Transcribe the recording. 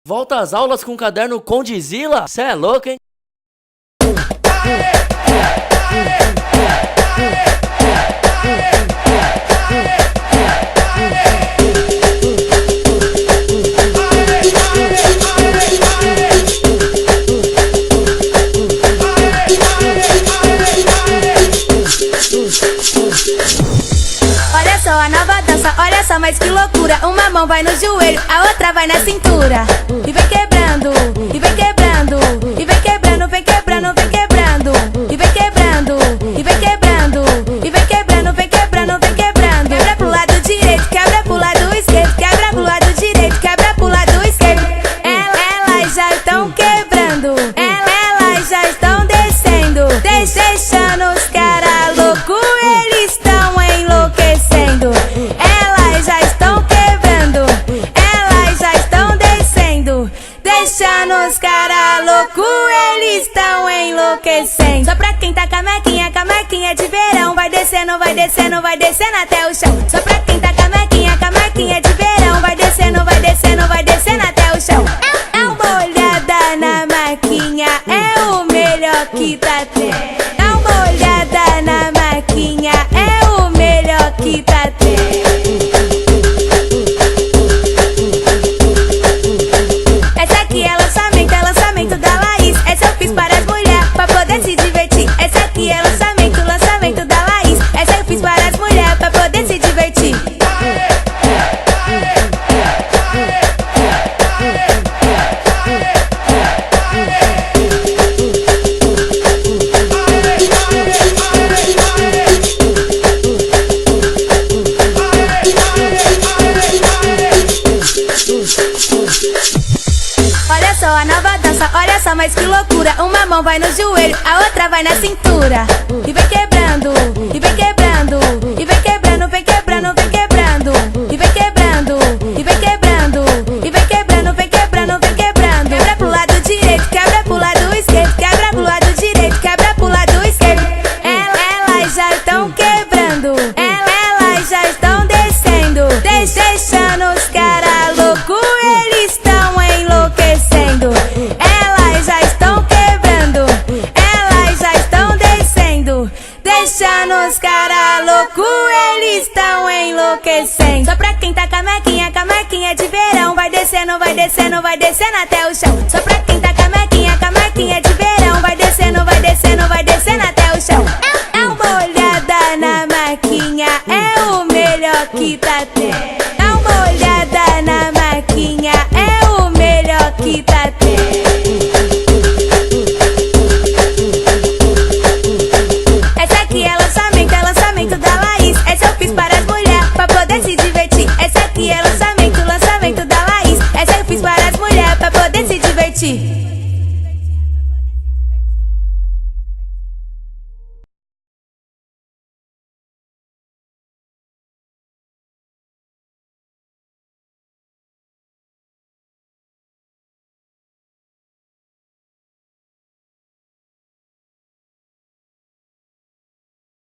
Volta às aulas com o caderno Condzilla? Cê é louco, hein? Olha só a nova dança, olha só, mas que loucura. Uma mão vai no joelho, a outra vai na cintura. E vem quebrando, e vem quebrando, e vem quebrando, vem quebrando, vem quebrando. E vem quebrando, e vem quebrando, e vem quebrando, vem quebrando, vem quebrando. Quebra pro lado direito, quebra pro lado esquerdo, quebra pro lado direito, quebra pro lado esquerdo. Elas já estão quebrando, elas já estão descendo, deixando os caras loucos, eles estão enlouquecendo. Elas já estão quebrando, elas já estão descendo, deixando os caras loucos, eles estão enlouquecendo. Só pra quem tá camequinha de verão, vai descendo, vai descendo, vai descendo até o chão. Só pra quem tá camequinha de verão, vai descendo, vai descendo, vai descendo até o chão. É uma olhada na maquinha, é o melhor que tá tendo. Dá uma olhada na maquinha, é o melhor que tá tendo. Essa aqui é lançamento da Laís. Essa eu fiz para as mulheres, pra poder se divertir. Essa aqui é lançamento da Laís. Essa eu fiz para as mulheres, pra poder se divertir. Olha só a nova dança, olha só, mas que loucura. Uma mão vai no joelho, a outra vai na cintura. E vem quebrando, e vem quebrando, e vem quebrando, vem quebrando, vem quebrando. E vem quebrando, e vem quebrando, e vem quebrando, vem quebrando, vem quebrando. Quebra pro lado direito, quebra pro lado esquerdo, quebra pro lado direito, quebra pro lado esquerdo. Elas já estão quebrando, elas já estão descendo, deixando os caras loucos, eles estão enlouquecendo. Elas já estão quebrando, elas já estão descendo, deixando os caras loucos, eles estão enlouquecendo. Só pra quem tá camequinha de verão, vai descendo, vai descendo, vai descendo até o chão. Só pra quem tá camequinha de verão, vai descendo, vai descendo, vai descendo até o chão. É uma olhada na maquinha, é o melhor que tá tendo. Dá uma olhada na maquinha, é o melhor que tá tendo.